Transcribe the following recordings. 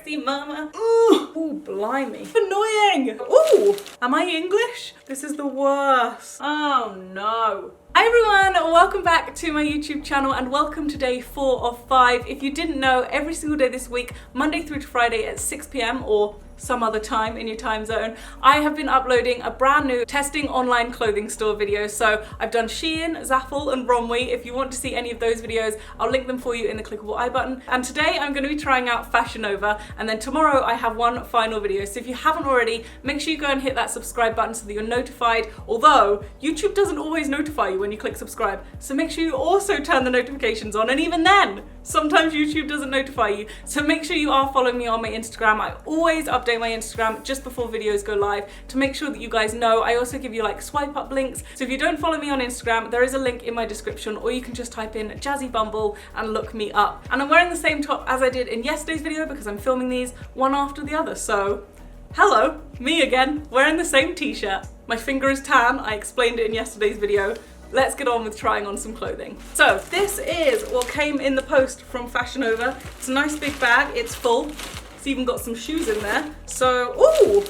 sexy mama. Ooh, blimey. Annoying. Ooh, am I English? This is the worst. Oh no. Hi everyone, welcome back to my YouTube channel and welcome to day 4 of 5. If you didn't know, every single day this week, Monday through to Friday at 6 p.m. or some other time in your time zone, I have been uploading a brand new testing online clothing store video. So I've done Shein, Zaful and Romper. If you want to see any of those videos, I'll link them for you in the clickable I button. And today I'm going to be trying out Fashion Nova, and then tomorrow I have one final video. So if you haven't already, make sure you go and hit that subscribe button so that you're notified, although YouTube doesn't always notify you when you click subscribe. So make sure you also turn the notifications on, and even then, sometimes YouTube doesn't notify you. So make sure you are following me on my Instagram. I always update my Instagram just before videos go live to make sure that you guys know. I also give you like swipe up links. So if you don't follow me on Instagram, there is a link in my description, or you can just type in Jazzybum and look me up. And I'm wearing the same top as I did in yesterday's video because I'm filming these one after the other. So hello, me again, wearing the same t-shirt. My finger is tan, I explained it in yesterday's video. Let's get on with trying on some clothing. So this is what came in the post from Fashion Nova. It's a nice big bag, it's full. It's even got some shoes in there. So, ooh,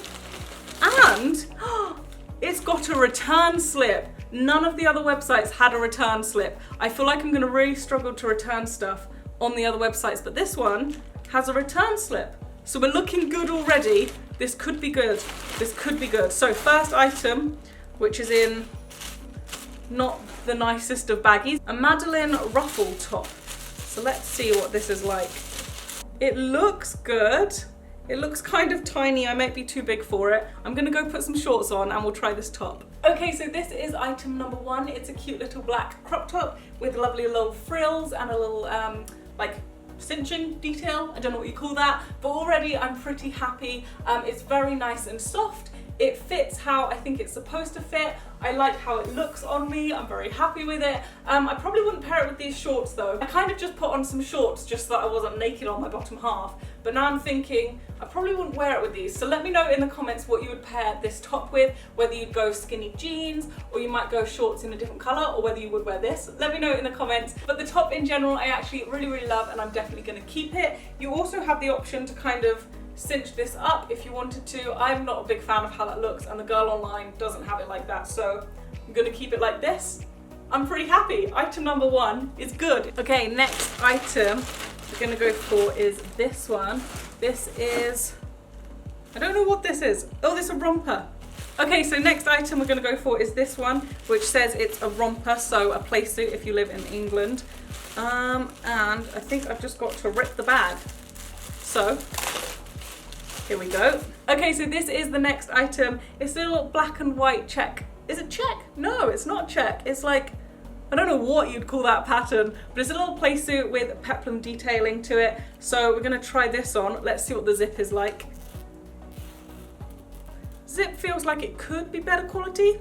and it's got a return slip. None of the other websites had a return slip. I feel like I'm gonna really struggle to return stuff on the other websites, but this one has a return slip. So we're looking good already. This could be good. This could be good. So first item, which is in not the nicest of baggies, a Madeleine ruffle top. So let's see what this is like. It looks good. It looks kind of tiny. I might be too big for it. I'm gonna go put some shorts on and we'll try this top. Okay, so this is item number 1. It's a cute little black crop top with lovely little frills and a little like cinching detail. I don't know what you call that, but already I'm pretty happy. It's very nice and soft. It fits how I think it's supposed to fit. I like how it looks on me. I'm very happy with it. I probably wouldn't pair it with these shorts though. I kind of just put on some shorts just so that I wasn't naked on my bottom half. But now I'm thinking I probably wouldn't wear it with these. So let me know in the comments what you would pair this top with, whether you'd go skinny jeans or you might go shorts in a different color, or whether you would wear this. Let me know in the comments. But the top in general, I actually really love, and I'm definitely gonna keep it. You also have the option to kind of cinch this up if you wanted to. I'm not a big fan of how that looks, and the girl online doesn't have it like that, so I'm gonna keep it like this. I'm pretty happy. Item number 1 is good. Okay, next item we're gonna go for is this one. This is, I don't know what this is. Oh, this is a romper. Okay, so next item we're gonna go for is this one, which says it's a romper, so a play suit if you live in England. And I think I've just got to rip the bag. So here we go. Okay, so this is the next item. It's a little black and white check. Is it check? No, it's not check. It's like, I don't know what you'd call that pattern, but it's a little play suit with peplum detailing to it. So we're gonna try this on. Let's see what the zip is like. Zip feels like it could be better quality,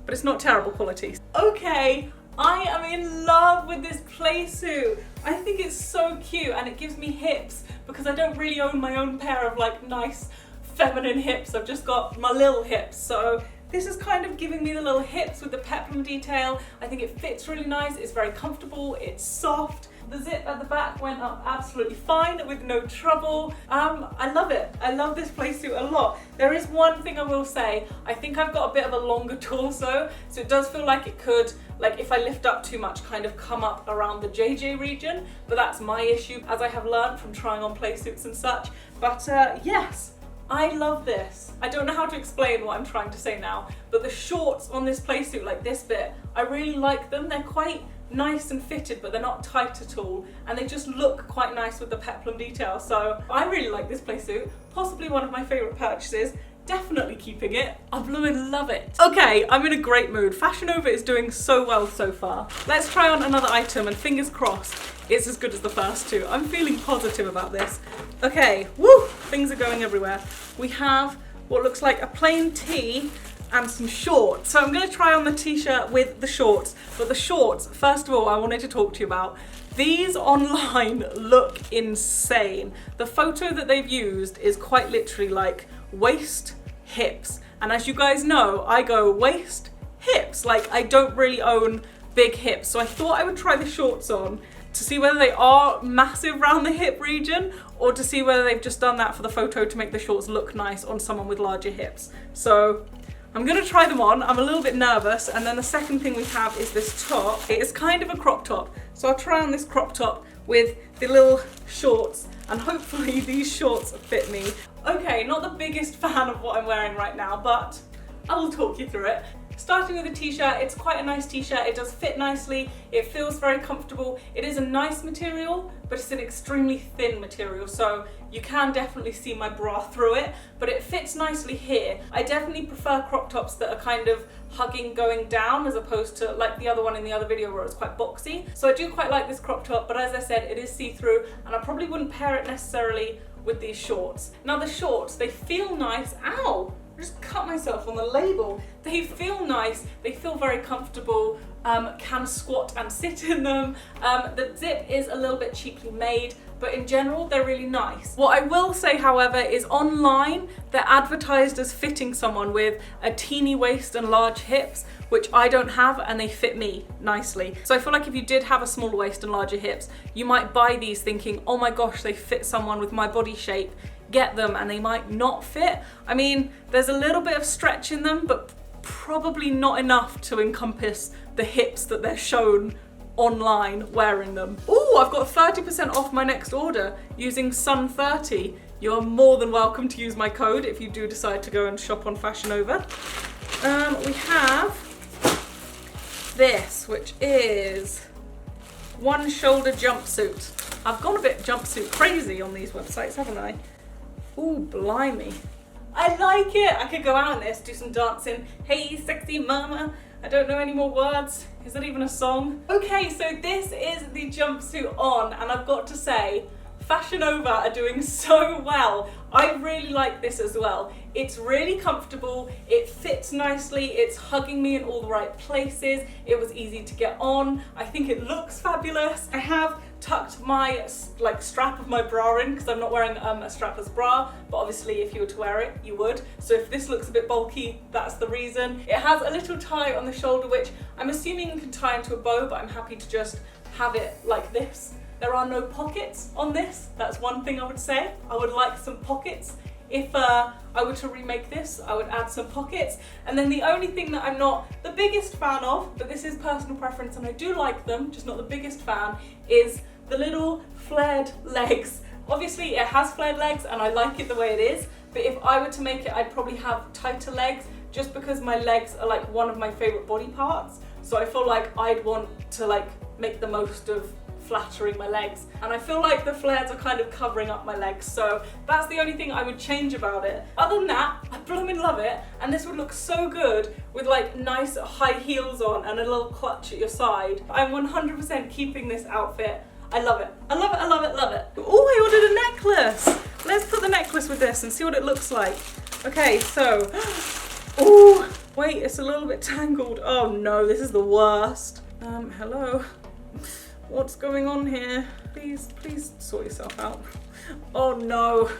but it's not terrible quality. Okay, I am in love with this play suit. I think it's so cute and it gives me hips because I don't really own my own pair of like nice feminine hips. I've just got my little hips. So this is kind of giving me the little hips with the peplum detail. I think it fits really nice. It's very comfortable. It's soft. The zip at the back went up absolutely fine with no trouble. I love it. I love this play suit a lot. There is one thing I will say. I think I've got a bit of a longer torso, so it does feel like it could, like if I lift up too much, kind of come up around the JJ region, but that's my issue, as I have learned from trying on play suits and such. But yes, I love this. I don't know how to explain what I'm trying to say now, but the shorts on this play suit, like this bit, I really like them. They're quite nice and fitted, but they're not tight at all, and they just look quite nice with the peplum detail. So I really like this play suit. Possibly one of my favorite purchases. Definitely keeping it. I blooming love it. Okay, I'm in a great mood. Fashion Nova is doing so well so far. Let's try on another item, and fingers crossed it's as good as the first two. I'm feeling positive about this. Okay, woo, things are going everywhere. We have what looks like a plain tee and some shorts. So I'm gonna try on the t-shirt with the shorts, but the shorts, first of all, I wanted to talk to you about. These online look insane. The photo that they've used is quite literally like waist, hips. And as you guys know, I go waist, hips. Like I don't really own big hips. So I thought I would try the shorts on to see whether they are massive around the hip region or to see whether they've just done that for the photo to make the shorts look nice on someone with larger hips. So I'm gonna try them on. I'm a little bit nervous. And then the second thing we have is this top. It is kind of a crop top. So I'll try on this crop top with the little shorts and hopefully these shorts fit me. Okay, not the biggest fan of what I'm wearing right now, but I will talk you through it. Starting with the t-shirt, it's quite a nice t-shirt. It does fit nicely. It feels very comfortable. It is a nice material, but it's an extremely thin material. So you can definitely see my bra through it, but it fits nicely here. I definitely prefer crop tops that are kind of hugging going down as opposed to like the other one in the other video where it was quite boxy. So I do quite like this crop top, but as I said, it is see-through and I probably wouldn't pair it necessarily with these shorts. Now the shorts, they feel nice. Ow! I just cut myself on the label. They feel nice, they feel very comfortable, can squat and sit in them. The zip is a little bit cheaply made, but in general, they're really nice. What I will say, however, is online, they're advertised as fitting someone with a teeny waist and large hips, which I don't have, and they fit me nicely. So I feel like if you did have a smaller waist and larger hips, you might buy these thinking, oh my gosh, they fit someone with my body shape, get them, and they might not fit. I mean, there's a little bit of stretch in them, but probably not enough to encompass the hips that they're shown online wearing them. Oh, I've got 30% off my next order using Sun30. You're more than welcome to use my code if you do decide to go and shop on Fashion Nova. We have this, which is one shoulder jumpsuit. I've gone a bit jumpsuit crazy on these websites, haven't I? Ooh, blimey. I like it. I could go out in this, do some dancing. Hey, sexy mama. I don't know any more words. Is that even a song? Okay, so this is the jumpsuit on, and I've got to say, Fashion Nova are doing so well. I really like this as well. It's really comfortable, it fits nicely, it's hugging me in all the right places, it was easy to get on, I think it looks fabulous. I have tucked my strap of my bra in because I'm not wearing a strapless bra, but obviously if you were to wear it, you would. So if this looks a bit bulky, that's the reason. It has a little tie on the shoulder, which I'm assuming you can tie into a bow, but I'm happy to just have it like this. There are no pockets on this. That's one thing I would say. I would like some pockets. If I were to remake this, I would add some pockets. And then the only thing that I'm not the biggest fan of, but this is personal preference and I do like them, just not the biggest fan, is the little flared legs. Obviously it has flared legs and I like it the way it is, but if I were to make it, I'd probably have tighter legs just because my legs are like one of my favorite body parts. So I feel like I'd want to like make the most of flattering my legs, and I feel like the flares are kind of covering up my legs, so that's the only thing I would change about it. Other than that, I blooming love it, and this would look so good with like nice high heels on and a little clutch at your side. I'm 100% keeping this outfit. I love it. I love it, I love it, love it. Oh, I ordered a necklace. Let's put the necklace with this and see what it looks like. Okay, so, oh, wait, it's a little bit tangled. Oh no, this is the worst. Hello. What's going on here? Please sort yourself out. Oh no,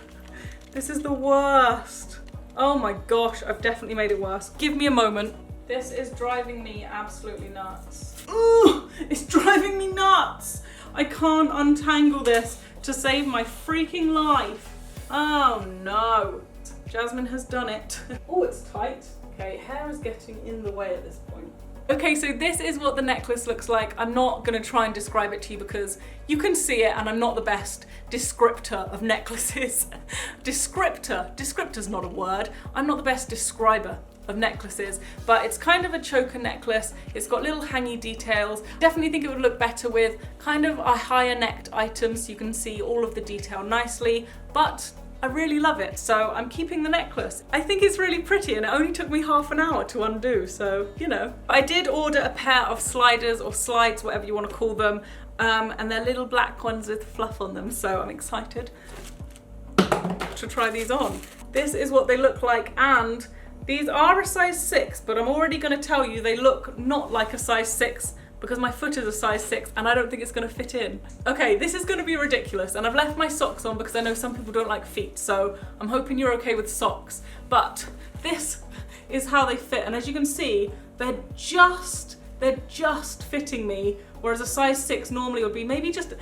this is the worst. Oh my gosh, I've definitely made it worse. Give me a moment. This is driving me absolutely nuts. Ooh, it's driving me nuts. I can't untangle this to save my freaking life. Oh no, Jasmine has done it. Oh, it's tight. Okay, hair is getting in the way at this point. Okay, so this is what the necklace looks like. I'm not gonna try and describe it to you because you can see it and I'm not the best descriptor of necklaces. Descriptor's not a word. I'm not the best describer of necklaces, but it's kind of a choker necklace. It's got little hangy details. Definitely think it would look better with kind of a higher necked item so you can see all of the detail nicely, but I really love it, so I'm keeping the necklace. I think it's really pretty and it only took me half an hour to undo, so, you know. I did order a pair of sliders or slides, whatever you want to call them, and they're little black ones with fluff on them, so I'm excited to try these on. This is what they look like, and these are a size 6, but I'm already going to tell you they look not like a size 6 because my foot is a size 6 and I don't think it's gonna fit in. Okay, this is gonna be ridiculous, and I've left my socks on because I know some people don't like feet, so I'm hoping you're okay with socks. But this is how they fit, and as you can see, they're just fitting me whereas a size 6 normally would be maybe just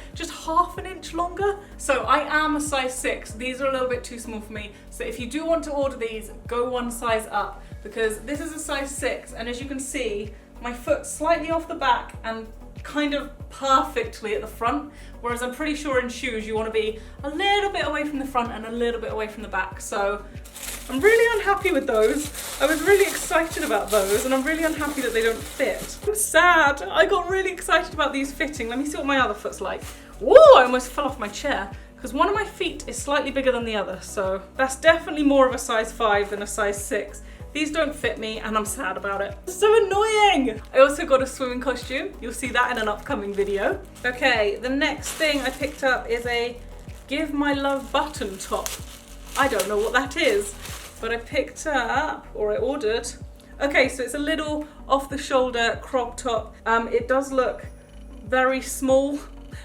half an inch longer. So I am a size 6. These are a little bit too small for me. So if you do want to order these, go one size up, because this is a size 6, and as you can see, my foot's slightly off the back and kind of perfectly at the front, whereas I'm pretty sure in shoes you want to be a little bit away from the front and a little bit away from the back. So I'm really unhappy with those. I was really excited about those, and I'm really unhappy that they don't fit. I'm sad. I got really excited about these fitting. Let me see what my other foot's like. Whoa, I almost fell off my chair, because one of my feet is slightly bigger than the other, so that's definitely more of a size 5 than a size 6. These don't fit me, and I'm sad about it. It's so annoying! I also got a swimming costume. You'll see that in an upcoming video. Okay, the next thing I picked up is a Give My Love button top. I don't know what that is, but I picked up, or I ordered. Okay, so it's a little off-the-shoulder crop top. It does look very small.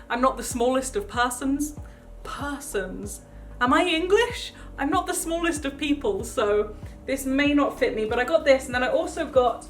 I'm not the smallest of persons. Am I English? I'm not the smallest of people, so this may not fit me, but I got this, and then I also got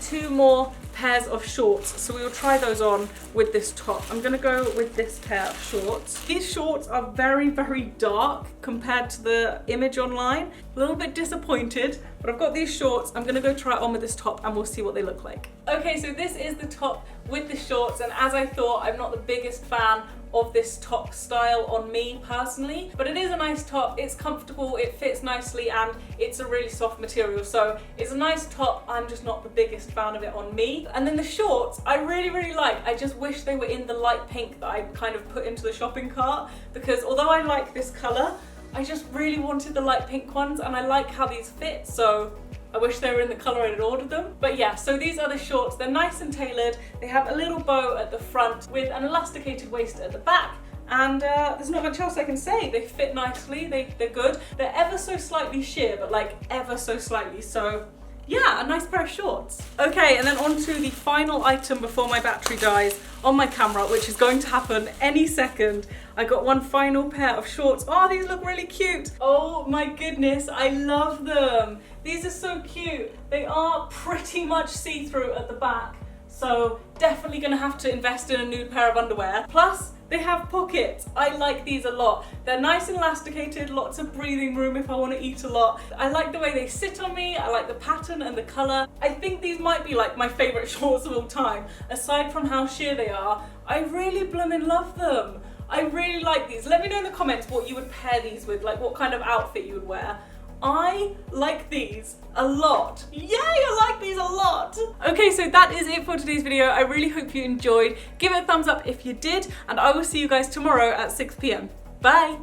2 more pairs of shorts, so we will try those on with this top. I'm gonna go with this pair of shorts. These shorts are very, very dark compared to the image online. A little bit disappointed, but I've got these shorts. I'm gonna go try it on with this top, and we'll see what they look like. Okay, so this is the top with the shorts, and as I thought, I'm not the biggest fan of this top style on me personally, but it is a nice top. It's comfortable, it fits nicely, and it's a really soft material, so it's a nice top. I'm just not the biggest fan of it on me. And then the shorts I really, really like. I just wish they were in the light pink that I kind of put into the shopping cart, because although I like this color, I just really wanted the light pink ones, and I like how these fit, so I wish they were in the colour I had ordered them. But yeah, so these are the shorts. They're nice and tailored. They have a little bow at the front with an elasticated waist at the back. And there's not much else I can say. They fit nicely, they're good. They're ever so slightly sheer, but like ever so slightly. So yeah, a nice pair of shorts. Okay, and then on to the final item before my battery dies on my camera, which is going to happen any second. I got one final pair of shorts. Oh, these look really cute. Oh my goodness, I love them. These are so cute. They are pretty much see-through at the back, so definitely gonna have to invest in a new pair of underwear. Plus, they have pockets. I like these a lot. They're nice and elasticated, lots of breathing room if I want to eat a lot. I like the way they sit on me. I like the pattern and the color. I think these might be like my favorite shorts of all time. Aside from how sheer they are, I really blooming love them. I really like these. Let me know in the comments what you would pair these with, like what kind of outfit you would wear. I like these a lot. Yay, I like these a lot. Okay, so that is it for today's video. I really hope you enjoyed. Give it a thumbs up if you did, and I will see you guys tomorrow at 6 p.m. Bye.